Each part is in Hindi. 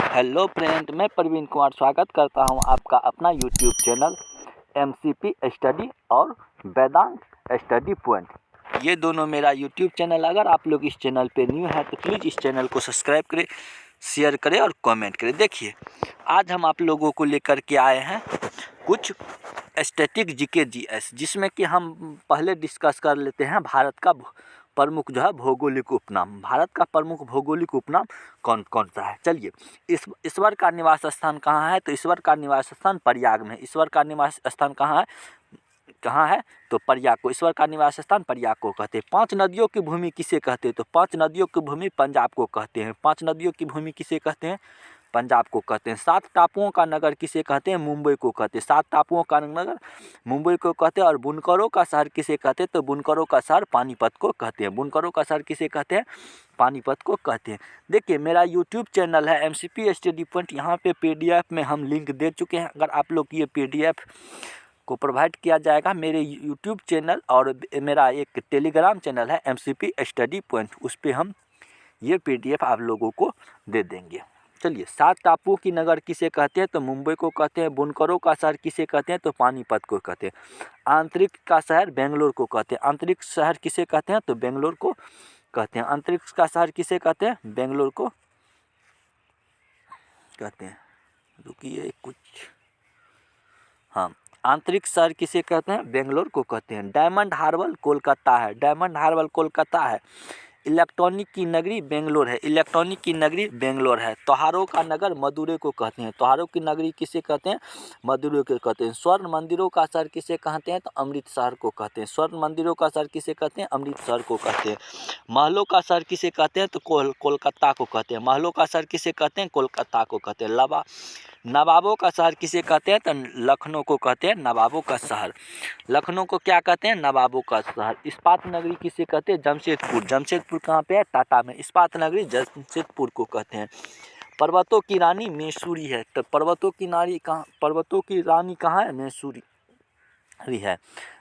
हेलो फ्रेंड, मैं प्रवीण कुमार स्वागत करता हूं आपका अपना यूट्यूब चैनल एमसीपी स्टडी और वेदांत स्टडी पॉइंट। ये दोनों मेरा यूट्यूब चैनल। अगर आप लोग इस चैनल पे न्यू हैं तो प्लीज़ इस चैनल को सब्सक्राइब करें, शेयर करें और कमेंट करें। देखिए, आज हम आप लोगों को लेकर के आए हैं कुछ स्टैटिक जीके जीएस, जिसमें कि हम पहले डिस्कस कर लेते हैं भारत का प्रमुख जो है भौगोलिक उपनाम। भारत का प्रमुख भौगोलिक उपनाम कौन कौन सा है? चलिए, ईश्वर का निवास स्थान कहाँ है? तो ईश्वर का निवास स्थान प्रयाग में है। ईश्वर का निवास स्थान कहाँ है? तो प्रयाग को ईश्वर का निवास स्थान प्रयाग को कहते हैं। 5 नदियों की भूमि किसे कहते हैं? तो 5 नदियों की भूमि पंजाब को कहते हैं। 5 नदियों की भूमि किसे कहते हैं? पंजाब को कहते हैं। 7 टापुओं का नगर किसे कहते हैं? मुंबई को कहते हैं। 7 टापुओं का नगर मुंबई को कहते हैं। और बुनकरों का शहर किसे कहते हैं? तो बुनकरों का शहर पानीपत को कहते हैं। बुनकरों का शहर किसे कहते हैं? पानीपत को कहते हैं। देखिए, मेरा यूट्यूब चैनल है एमसीपी स्टडी पॉइंट। यहाँ पे पीडीएफ में हम लिंक दे चुके हैं। अगर आप लोग ये पीडीएफ को प्रोवाइड किया जाएगा मेरे यूट्यूब चैनल, और मेरा एक टेलीग्राम चैनल है एमसीपी स्टडी पॉइंट, उस पर हम ये पीडीएफ आप लोगों को दे देंगे। चलिए, 7 टापुओं की नगर किसे कहते हैं? तो मुंबई को कहते हैं। बुनकरों का शहर किसे कहते हैं? तो पानीपत को कहते हैं। आंतरिक का शहर बेंगलोर को कहते हैं। आंतरिक शहर किसे कहते हैं? तो बेंगलोर को कहते हैं। आंतरिक का शहर किसे कहते हैं? बेंगलोर को कहते हैं। रुकिए कुछ, हाँ, आंतरिक शहर किसे कहते हैं? बेंगलोर को कहते हैं। डायमंड हार्बर कोलकाता है। डायमंड हार्बर कोलकाता है। इलेक्ट्रॉनिक की नगरी बेंगलोर है। इलेक्ट्रॉनिक की नगरी बेंगलोर है। त्योहारों का नगर मदुरै को कहते हैं। त्योहारों की नगरी किसे कहते हैं? मदुरै को कहते हैं। स्वर्ण मंदिरों का शहर किसे कहते हैं? तो अमृतसर को कहते हैं। स्वर्ण मंदिरों का शहर किसे कहते हैं? अमृतसर को कहते हैं। महलों का शहर किसे कहते हैं? तो कोलकाता को कहते हैं। महलों का शहर किसे कहते हैं? कोलकाता को कहते हैं। नवाबों का शहर किसे कहते हैं? तो लखनऊ को कहते हैं नवाबों का शहर। लखनऊ को क्या कहते हैं? नवाबों का शहर। इस्पात नगरी किसे कहते हैं? जमशेदपुर। जमशेदपुर कहाँ पे है? टाटा में। इस्पात नगरी जमशेदपुर को कहते हैं। पर्वतों की रानी मैसूरी है। तो पर्वतों की रानी कहाँ है? मैसूरी है।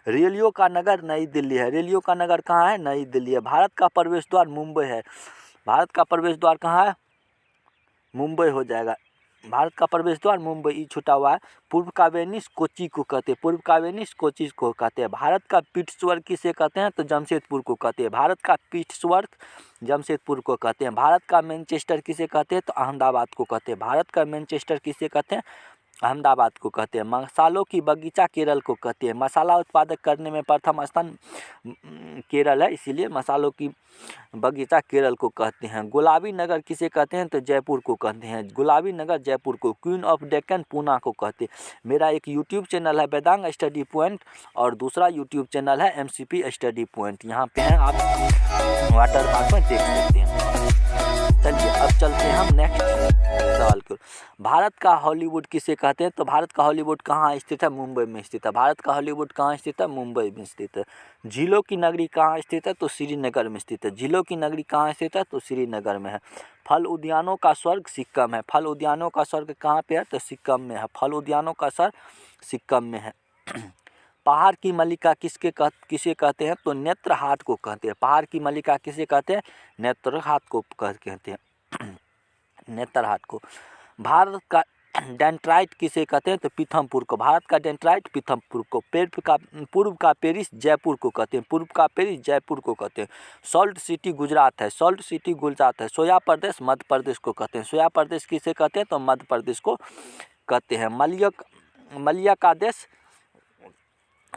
रेलियो का नगर नई दिल्ली है। रेलियो का नगर कहाँ है? नई दिल्ली है। भारत का प्रवेश द्वार मुंबई है। भारत का प्रवेश द्वार कहाँ है? मुंबई हो जाएगा। भारत का प्रवेश द्वार मुंबई, ई छूटा हुआ है। पूर्व का वेनिस कोची को कहते हैं। पूर्व का वेनिस कोची को कहते हैं। भारत का पीटर्सबर्ग किसे कहते हैं? तो जमशेदपुर को कहते हैं। भारत का पीटर्सबर्ग जमशेदपुर को कहते हैं। भारत का मैनचेस्टर किसे कहते हैं? तो अहमदाबाद को कहते हैं। भारत का मैनचेस्टर किसे कहते हैं? अहमदाबाद को कहते हैं। मसालों की बगीचा केरल को कहते हैं। मसाला उत्पादक करने में प्रथम स्थान केरल है, इसीलिए मसालों की बगीचा केरल को कहते हैं। गुलाबी नगर किसे कहते हैं? तो जयपुर को कहते हैं। गुलाबी नगर जयपुर को। क्वीन ऑफ डेक्कन पूना को कहते हैं। मेरा एक यूट्यूब चैनल है वेदांग स्टडी पॉइंट, और दूसरा यूट्यूब चैनल है एमसीपी स्टडी पॉइंट। यहाँ पे हैं, आप वाटर मार्क में देख सकते हैं। चलिए, अब चलते हैं हम नेक्स्ट सवाल की ओर। भारत का हॉलीवुड किसे कहते हैं? तो भारत का हॉलीवुड कहाँ स्थित है? मुंबई में स्थित है। भारत का हॉलीवुड कहाँ स्थित है? मुंबई में स्थित है। झीलों की नगरी कहाँ स्थित है? तो श्रीनगर में स्थित है। झीलों की नगरी कहाँ स्थित है? तो श्रीनगर में है। फल उद्यानों का स्वर्ग सिक्किम है। फल उद्यानों का स्वर्ग कहाँ पे है? तो सिक्किम में है। फल उद्यानों का स्वर्ग सिक्किम में है। पहाड़ की मल्लिका किसे कहते हैं? तो नेत्रहाट को कहते हैं। पहाड़ की मल्लिका किसे कहते हैं? नेत्रहाट को कहते हैं। नेत्रहाट को। भारत का डेंट्राइट किसे कहते हैं? तो पीथमपुर को। भारत का डेंट्राइट पीथमपुर को। पूर्व का पेरिस जयपुर को कहते हैं। पूर्व का पेरिस जयपुर को कहते हैं। सॉल्ट सिटी गुजरात है। सॉल्ट सिटी गुजरात है। सोया प्रदेश मध्य प्रदेश को कहते हैं। सोया प्रदेश किसे कहते हैं? तो मध्य प्रदेश को कहते हैं। मलया का देश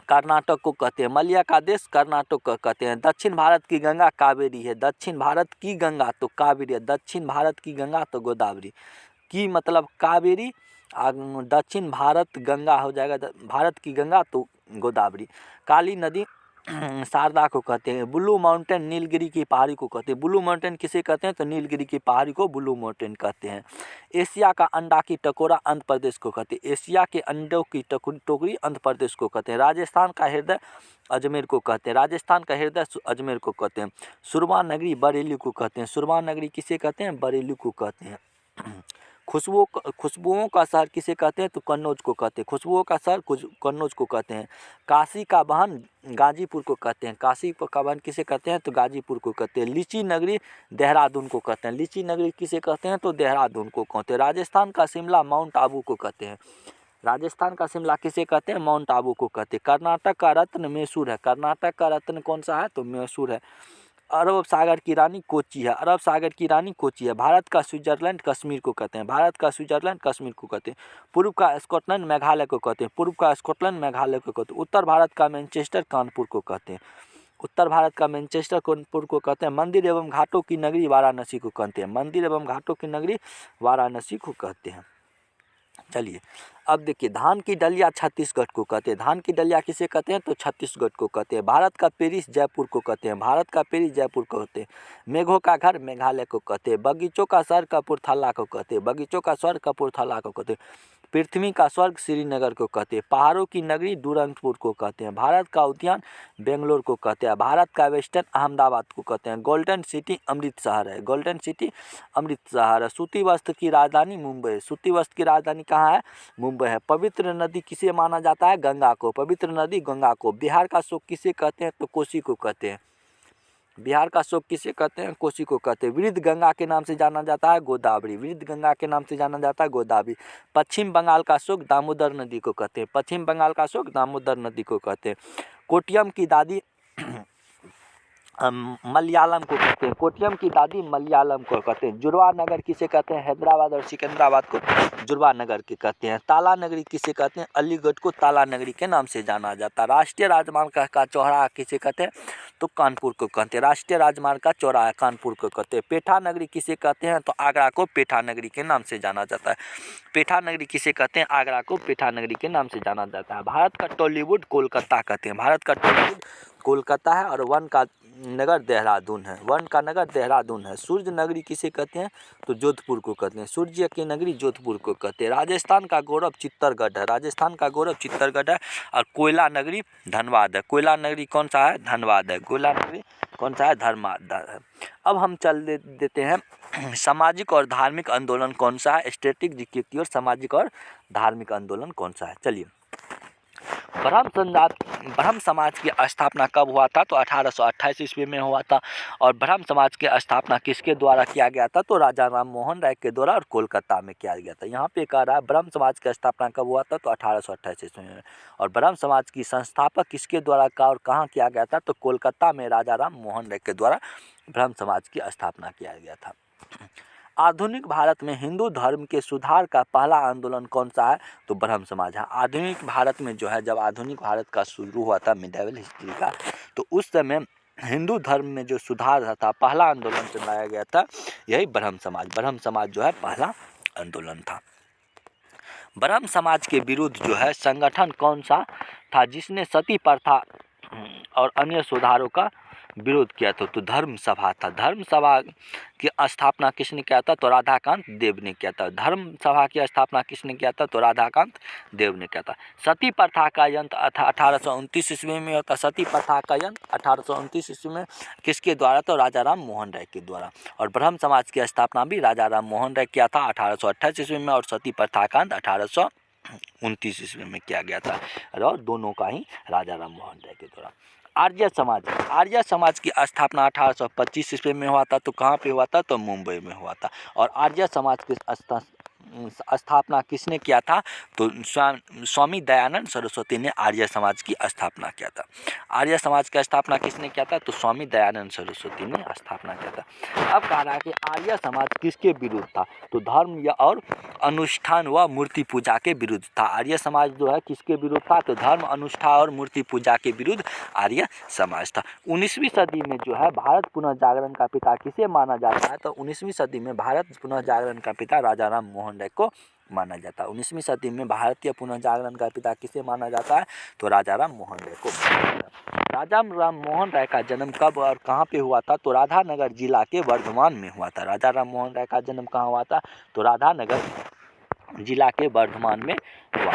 कर्नाटक को कहते हैं। मलया का देश कर्नाटक को कहते हैं। दक्षिण भारत की गंगा कावेरी है। दक्षिण भारत की गंगा तो कावेरी है। दक्षिण भारत की गंगा तो गोदावरी की, मतलब कावेरी। दक्षिण भारत गंगा हो जाएगा, भारत की गंगा तो गोदावरी। काली नदी शारदा को कहते हैं। ब्लू माउंटेन नीलगिरी की पहाड़ी को कहते हैं। ब्लू माउंटेन किसे कहते हैं? तो नीलगिरी की पहाड़ी को ब्लू माउंटेन कहते हैं। एशिया का अंडा की टकोरा आंध्र प्रदेश को कहते हैं। एशिया के अंडों की टोकरी आंध्र प्रदेश को कहते हैं। राजस्थान का हृदय अजमेर को कहते हैं। राजस्थान का हृदय अजमेर को कहते हैं। सुरमा नगरी बरेली को कहते हैं। सुरमा नगरी किसे कहते हैं? बरेली को कहते हैं। खुशबुओं का शहर किसे कहते हैं? तो कन्नौज को कहते हैं। खुशबुओं का शहर कन्नौज को कहते हैं। काशी का बहन गाजीपुर को कहते हैं। काशी का बहन किसे कहते हैं? तो गाजीपुर को कहते हैं। लीची नगरी देहरादून को कहते हैं। लीची नगरी किसे कहते हैं? तो देहरादून को कहते हैं। राजस्थान का शिमला माउंट आबू को कहते हैं। राजस्थान का शिमला किसे कहते हैं? माउंट आबू को कहते हैं। कर्नाटक का रत्न मैसूर है। कर्नाटक का रत्न कौन सा है? तो मैसूर है। अरब सागर की रानी कोची है। अरब सागर की रानी कोची है। भारत का स्विट्जरलैंड कश्मीर को कहते हैं। भारत का स्विट्जरलैंड कश्मीर को कहते हैं। पूर्व का स्कॉटलैंड मेघालय को कहते हैं। पूर्व का स्कॉटलैंड मेघालय को कहते हैं। उत्तर भारत का मैनचेस्टर कानपुर को कहते हैं। उत्तर भारत का मैनचेस्टर कानपुर को कहते हैं। मंदिर एवं घाटों की नगरी वाराणसी को कहते हैं। मंदिर एवं घाटों की नगरी वाराणसी को कहते हैं। चलिए अब देखिए, धान की डलिया छत्तीसगढ़ को कहते हैं। धान की डलिया किसे कहते हैं? तो छत्तीसगढ़ को कहते हैं। भारत का पेरिस जयपुर को कहते हैं। भारत का पेरिस जयपुर को कहते हैं। मेघों का घर मेघालय को कहते हैं। बगीचों का शहर कपूरथला को कहते हैं। बगीचों का शहर कपूरथला को कहते हैं। पृथ्वी का स्वर्ग श्रीनगर को कहते हैं। पहाड़ों की नगरी दुरंतपुर को कहते हैं। भारत का उद्यान बेंगलोर को कहते हैं। भारत का वेस्टर्न अहमदाबाद को कहते हैं। गोल्डन सिटी अमृतसर है। गोल्डन सिटी अमृतसर है। सूती वस्त्र की राजधानी मुंबई है। सूती वस्त्र की राजधानी कहाँ है? मुंबई है। पवित्र नदी किसे माना जाता है? गंगा को। पवित्र नदी गंगा को। बिहार का शोक किसे कहते हैं? तो कोसी को कहते हैं। बिहार का शोक किसे कहते हैं? कोसी को कहते हैं। वृद्ध गंगा के नाम से जाना जाता है गोदावरी। वृद्ध गंगा के नाम से जाना जाता है गोदावरी। पश्चिम बंगाल का शोक दामोदर नदी को कहते हैं। पश्चिम बंगाल का शोक दामोदर नदी को कहते हैं। कोट्यम की दादी मलयालम को कहते हैं। कोट्यम की दादी मलयालम को कहते हैं। जुड़वा नगर किसे कहते हैं? हैदराबाद और सिकंदराबाद को जुड़वा नगर के कहते हैं। ताला नगरी किसे कहते हैं? अलीगढ़ को ताला नगरी के नाम से जाना जाता है। राष्ट्रीय राजमार्ग का चौराहा किसे कहते हैं? तो कानपुर को कहते हैं। राष्ट्रीय राजमार्ग का चौराहा कानपुर को कहते हैं। पेठा नगरी किसे कहते हैं? तो आगरा को पेठा नगरी के नाम से जाना जाता है। पेठा नगरी किसे कहते हैं? आगरा को पेठा नगरी के नाम से जाना जाता है। भारत का टॉलीवुड कोलकाता कहते हैं। भारत का टॉलीवुड कोलकाता है और वन का नगर देहरादून है। वन का नगर देहरादून है। सूर्य नगरी किसे कहते हैं? तो जोधपुर को कहते हैं। सूर्य की नगरी जोधपुर को कहते हैं। राजस्थान का गौरव चित्तौड़गढ़ है। राजस्थान का गौरव चित्तौड़गढ़ है। और कोयला नगरी धनबाद है। कोयला नगरी कौन सा है? धनबाद है। कोयला नगरी कौन सा है? धनबाद है। अब हम चल देते हैं सामाजिक और धार्मिक आंदोलन कौन सा है? स्टैटिक और सामाजिक और धार्मिक आंदोलन कौन सा है? चलिए, ब्रह्म समाज की स्थापना कब हुआ था? तो 1828 ईस्वी में हुआ था। और ब्रह्म समाज की स्थापना किसके द्वारा किया गया था? तो राजा राम मोहन राय के द्वारा और कोलकाता में किया गया था। यहाँ पे कह रहा है ब्रह्म समाज की स्थापना कब हुआ था? तो 1828 ईस्वी में। और ब्रह्म समाज की संस्थापक किसके द्वारा का और कहाँ किया गया था? तो कोलकाता में राजा राम मोहन राय के द्वारा ब्रह्म समाज की स्थापना किया गया था। आधुनिक भारत में हिंदू धर्म के सुधार का पहला आंदोलन कौन सा है? तो ब्रह्म समाज है। आधुनिक भारत में जो है, जब आधुनिक भारत का शुरू हुआ था मिडिवल हिस्ट्री का, तो उस समय हिंदू धर्म में जो सुधार था, पहला आंदोलन चलाया गया था, यही ब्रह्म समाज। ब्रह्म समाज जो है पहला आंदोलन था। ब्रह्म समाज के विरुद्ध जो है संगठन कौन सा था जिसने सती प्रथा और अन्य सुधारों का विरोध किया था? तो धर्म सभा था। धर्म सभा की स्थापना किसने किया था? तो राधाकांत देव ने किया था। धर्म सभा की स्थापना किसने किया था? तो राधाकांत देव ने किया था। सती प्रथा का अंत 1829 ईस्वी में होता। सती प्रथा का अंत 1829 ईस्वी में किसके द्वारा? तो राजा राम मोहन राय के द्वारा। और ब्रह्म समाज की स्थापना भी राजा राम मोहन राय किया था 1828 ईस्वी में। और सती प्रथा का अंत 1829 ईस्वी में किया गया था। और दोनों का ही राजा राम मोहन राय के द्वारा। आर्य समाज की स्थापना 1825 ईस्वी में हुआ था। तो कहाँ पे हुआ था? तो मुंबई में हुआ था। और आर्य समाज की स्थापना किसने किया था? तो स्वामी दयानंद सरस्वती ने आर्य समाज की स्थापना किया था। आर्य समाज की स्थापना किसने किया था? तो स्वामी दयानंद सरस्वती ने स्थापना किया था। अब कह रहा है कि आर्य समाज किसके विरुद्ध था? तो धर्म या और अनुष्ठान व मूर्ति पूजा के विरुद्ध था। आर्य समाज जो है किसके विरुद्ध था? तो धर्म, अनुष्ठान और मूर्ति पूजा के विरुद्ध आर्य समाज था। 19वीं सदी में जो है भारत पुनः जागरण का पिता किसे माना जाता है? तो 19वीं सदी में भारत पुनः जागरण का पिता राजा राम मोहन राय को माना जाता है। 19वीं सदी में भारतीय पुनः जागरण का पिता किसे माना जाता है? तो राजा राम मोहन राय को माना जाता है। राजा राम मोहन राय का जन्म कब और कहाँ पे हुआ था? तो राधानगर जिला के वर्धमान में हुआ था। राजा राम मोहन राय का जन्म कहाँ हुआ था? तो राधानगर जिला के वर्धमान में हुआ।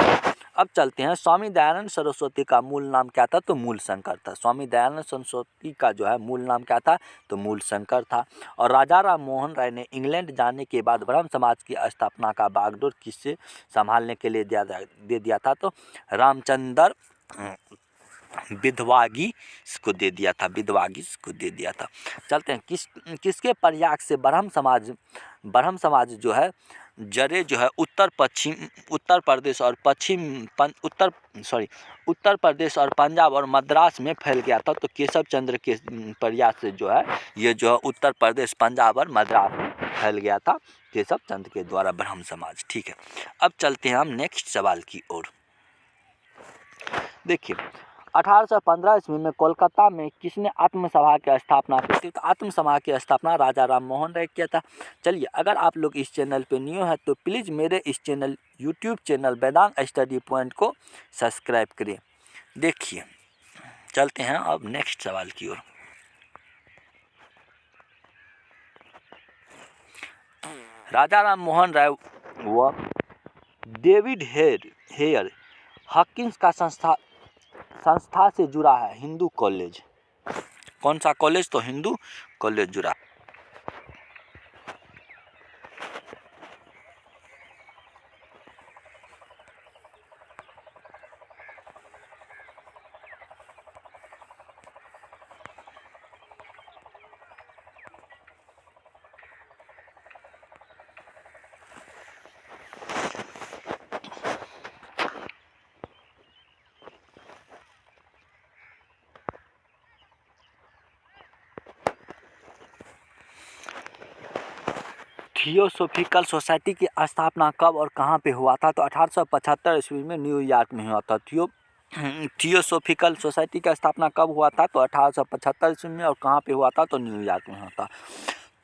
अब चलते हैं, स्वामी दयानंद सरस्वती का मूल नाम क्या था? तो मूल शंकर था। स्वामी दयानंद सरस्वती का जो है मूल नाम क्या था? तो मूल शंकर था। और राजा राम मोहन राय ने इंग्लैंड जाने के बाद ब्रह्म समाज की स्थापना का बागडोर किससे संभालने के लिए दे दिया था? तो रामचंद्र विधवागी को दे दिया था, विधवागी को दे दिया था। चलते हैं, किसके प्रयाग से ब्रह्म समाज जो है जड़े जो है उत्तर प्रदेश और पंजाब और मद्रास में फैल गया था। तो केशव चंद्र के प्रयास से जो है ये जो है उत्तर प्रदेश, पंजाब और मद्रास में फैल गया था केशव चंद्र के द्वारा ब्रह्म समाज। ठीक है, अब चलते हैं हम नेक्स्ट सवाल की ओर। देखिए, 1815 ईस्वी में कोलकाता में किसने आत्म सभा की स्थापना की थी? तो आत्म सभा की स्थापना राजा राम मोहन राय किया था। चलिए, अगर आप लोग इस चैनल पे न्यू है तो प्लीज़ मेरे इस channel YouTube channel Vedang study point को सब्सक्राइब करें। देखिए, चलते हैं अब नेक्स्ट सवाल की ओर। राजा राम मोहन राय व डेविड हेयर हॉकिंस का संस्था से जुड़ा है हिंदू कॉलेज। कौन सा कॉलेज? तो हिंदू कॉलेज जुड़ा। थियोसॉफिकल सोसाइटी की स्थापना कब और कहाँ पे हुआ था? तो 1875 ईस्वी में न्यूयॉर्क में हुआ था। थियोसॉफिकल सोसाइटी का स्थापना कब हुआ था? तो 1875 ईस्वी में। और कहाँ पे हुआ था? तो न्यूयॉर्क में हुआ था।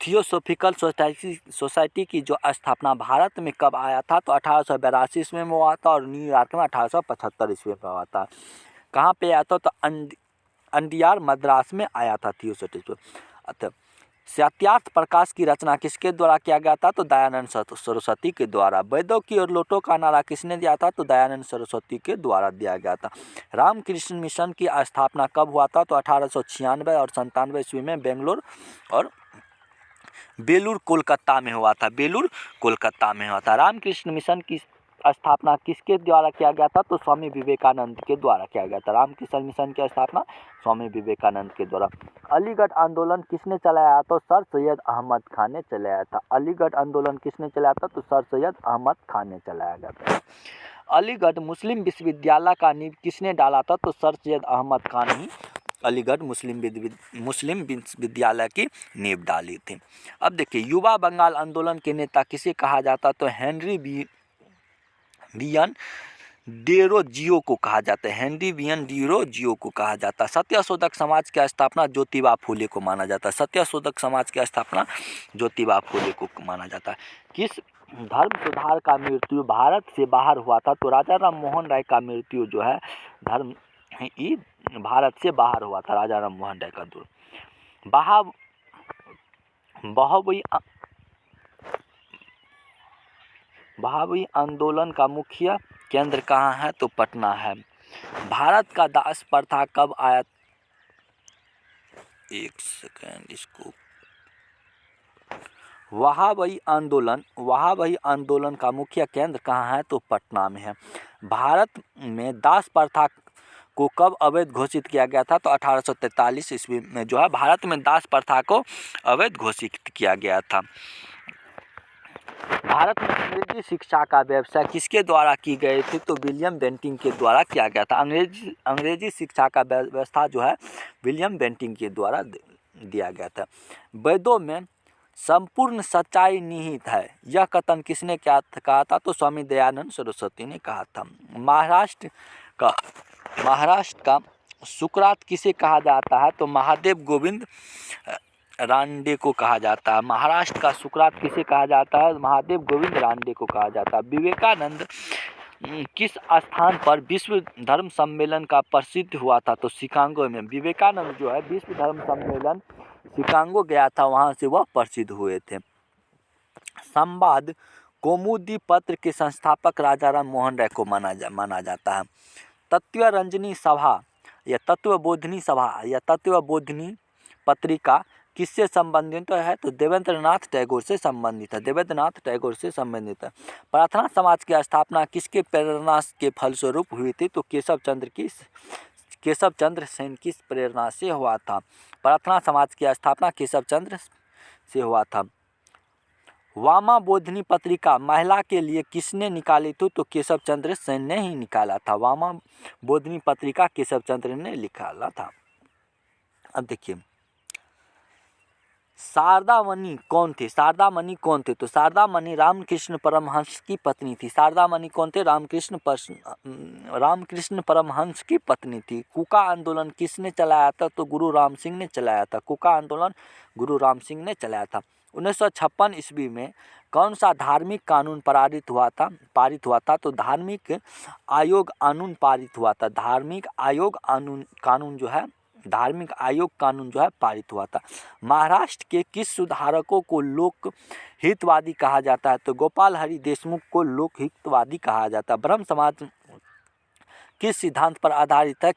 थियोसॉफिकल सोसाइटी की जो स्थापना भारत में कब आया था? तो 1882 ईस्वी में हुआ था। और न्यूयॉर्क में 1875 ईस्वी में हुआ था। कहाँ पे आया था? तो अंडियार मद्रास में आया था थियोसॉफिकल। सत्यार्थ प्रकाश की रचना किसके द्वारा किया गया था? तो दयानंद सरस्वती के द्वारा। वेदों की और लोटों का नारा किसने दिया था? तो दयानंद सरस्वती के द्वारा दिया गया था। रामकृष्ण मिशन की स्थापना कब हुआ था? तो 1896 और 97 ईस्वी में बेंगलोर और बेलूर कोलकाता में हुआ था। बेलूर कोलकाता में हुआ था। रामकृष्ण मिशन की स्थापना किसके द्वारा किया गया था? तो स्वामी विवेकानंद के द्वारा किया गया था। रामकृष्ण मिशन की स्थापना स्वामी विवेकानंद के द्वारा। अलीगढ़ आंदोलन किसने चलाया? तो सर सैयद अहमद खान ने चलाया था। अलीगढ़ आंदोलन किसने चलाया था? तो सर सैयद अहमद खान ने चलाया गया था। अलीगढ़ मुस्लिम विश्वविद्यालय का नींव किसने डाला था? तो सर सैयद अहमद खान ही अलीगढ़ मुस्लिम विश्वविद्यालय की नींव डाली थी। अब देखिए, युवा बंगाल आंदोलन के नेता किसे कहा जाता? तो हेनरी बियन डेरोजियो को कहा जाता है। हेनरी बियन डेरोजियो को कहा जाता है। सत्यशोधक समाज की स्थापना ज्योतिबा फुले को माना जाता है। सत्यशोधक समाज की स्थापना ज्योतिबा फुले को माना जाता है। किस धर्म सुधार का मृत्यु भारत से बाहर हुआ था? तो राजा राम मोहन राय का मृत्यु जो है भारत से बाहर हुआ था। राजा राम मोहन राय का दूर बहावी आंदोलन का मुख्य केंद्र कहाँ है? तो पटना है। भारत का दास प्रथा कब आया? एक सेकेंड, इसको वहाबी आंदोलन का मुख्य केंद्र कहाँ है? तो पटना में है। भारत में दास प्रथा को कब अवैध घोषित किया गया था? तो 1843 ईस्वी में जो है भारत में दास प्रथा को अवैध घोषित किया गया था। भारत में अंग्रेजी शिक्षा का व्यवसाय किसके द्वारा की गई थी? तो विलियम बेंटिंग के द्वारा किया गया था। अंग्रेजी शिक्षा का व्यवस्था जो है विलियम बेंटिंग के द्वारा दिया गया था। वेदों में संपूर्ण सच्चाई निहित है, यह कथन किसने कहा था? तो स्वामी दयानंद सरस्वती ने कहा था। महाराष्ट्र का सुकरात किसे कहा जाता है? तो महादेव गोविंद रानडे को कहा जाता है। महाराष्ट्र का सुकरात किसे कहा जाता है? महादेव गोविंद रानडे को कहा जाता है। विवेकानंद किस स्थान पर विश्व धर्म सम्मेलन का प्रसिद्ध हुआ था? तो शिकागो में। विवेकानंद जो है विश्व धर्म सम्मेलन शिकागो गया था, वहाँ से वह प्रसिद्ध हुए थे। संवाद कौमुदी पत्र के संस्थापक राजा राम मोहन राय को माना जाता है। तत्वरंजनी सभा या तत्वबोधिनी सभा या तत्वबोधिनी पत्रिका किससे संबंधित है? तो देवेंद्रनाथ टैगोर से संबंधित है। देवेंद्रनाथ टैगोर से संबंधित है। प्रार्थना समाज की स्थापना किसके प्रेरणा के फलस्वरूप हुई थी? तो केशव चंद्र सेन की प्रेरणा से हुआ था। प्रार्थना समाज की स्थापना केशव चंद्र से हुआ था। वामा बोधिनी पत्रिका महिला के लिए किसने निकाली थी? तो केशव चंद्र सेन ने ही निकाला था। वामा बोधिनी पत्रिका केशव चंद्र ने निकाला था। अब देखिए शारदामणि कौन थे? शारदामणि कौन थे? तो शारदामणि रामकृष्ण परमहंस की पत्नी थी। शारदामणि कौन थे? रामकृष्ण परमहंस की पत्नी थी। कूका आंदोलन किसने चलाया था? तो गुरु राम सिंह ने चलाया था। कूका आंदोलन गुरु राम सिंह ने चलाया था। 1956 ईस्वी में कौन सा धार्मिक कानून पारित हुआ था? तो धार्मिक आयोग कानून पारित हुआ था। धार्मिक आयोग कानून जो है पारित हुआ था। महाराष्ट्र के किस सुधारकों को लोक हितवादी कहा जाता है? तो गोपाल हरि देशमुख को लोक हितवादी कहा जाता है। ब्रह्म समाज किस सिद्धांत पर आधारित है?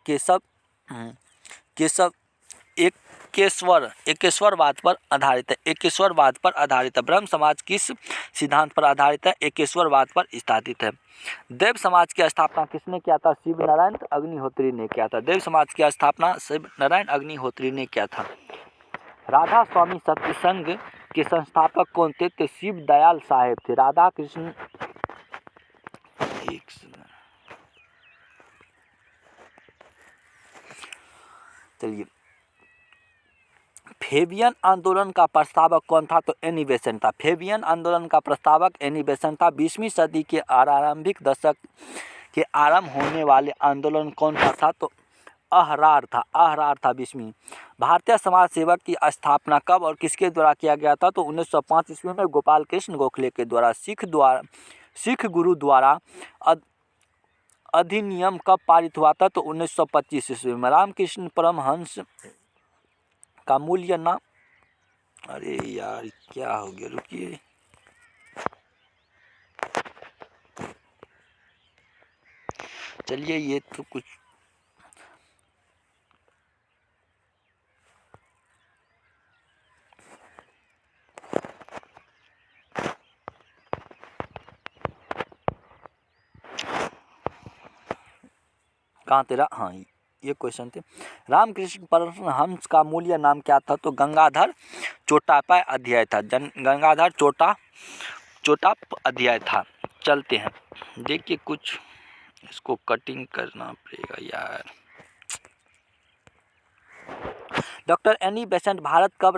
एकेश्वरवाद पर आधारित है। एकेश्वरवाद पर आधारित है। ब्रह्म समाज किस सिद्धांत पर आधारित है? एकेश्वरवाद पर स्थापित है। देव समाज की स्थापना किसने किया था? शिव नारायण अग्निहोत्री ने किया था। देव समाज की स्थापना शिव नारायण अग्निहोत्री ने किया था। राधा स्वामी सत्संग के संस्थापक कौन थे? तो शिव दयाल साहेब थे। राधा कृष्ण चलिए फेबियन आंदोलन का प्रस्तावक कौन था? तो एनी बेसेंट था। फेबियन आंदोलन का प्रस्तावक एनी बेसेंट था। 20वीं सदी के आरंभिक दशक के आरंभ होने वाले आंदोलन कौन सा था? तो अहरार था। 20वीं। भारतीय समाज सेवक की स्थापना कब और किसके द्वारा किया गया था? तो 1905 ईस्वी में गोपाल कृष्ण गोखले के द्वारा। सिख गुरु द्वारा अधिनियम कब पारित हुआ था? तो 1925 ईस्वी में। रामकृष्ण परमहंस का मूल्य नाम, अरे यार क्या हो गया, रुकिए। चलिए ये तो कुछ कहाँ तेरा, हाँ ये क्वेश्चन थे। रामकृष्ण परमहंस का मूल्य नाम क्या था? तो गंगाधर चोटापा अध्याय था। गंगाधर चोटाप अध्याय था। चलते हैं, देखिए कुछ इसको कटिंग करना पड़ेगा यार। डॉक्टर एनी बेसेंट भारत कब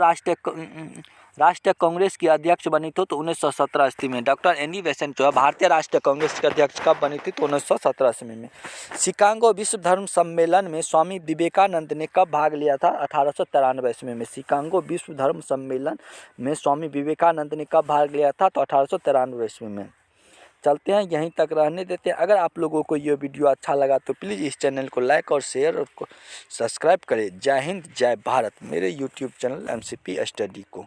राष्ट्रीय कांग्रेस की अध्यक्ष बनी थी? तो 1917 ईस्वी में। डॉक्टर एनी बेसेंट जो है भारतीय राष्ट्रीय कांग्रेस के अध्यक्ष कब बनी थी? तो 1917 ईस्वी में। शिकागो विश्व धर्म सम्मेलन में स्वामी विवेकानंद ने कब भाग लिया था? 1893 ईस्वी में। शिकागो विश्व धर्म सम्मेलन में स्वामी विवेकानंद ने कब भाग लिया था? तो 1893 ईस्वी में। चलते हैं, यहीं तक रहने देते हैं। अगर आप लोगों को ये वीडियो अच्छा लगा तो प्लीज़ इस चैनल को लाइक और शेयर और सब्सक्राइब करें। जय हिंद जय भारत। मेरे यूट्यूब चैनल MCP स्टडी को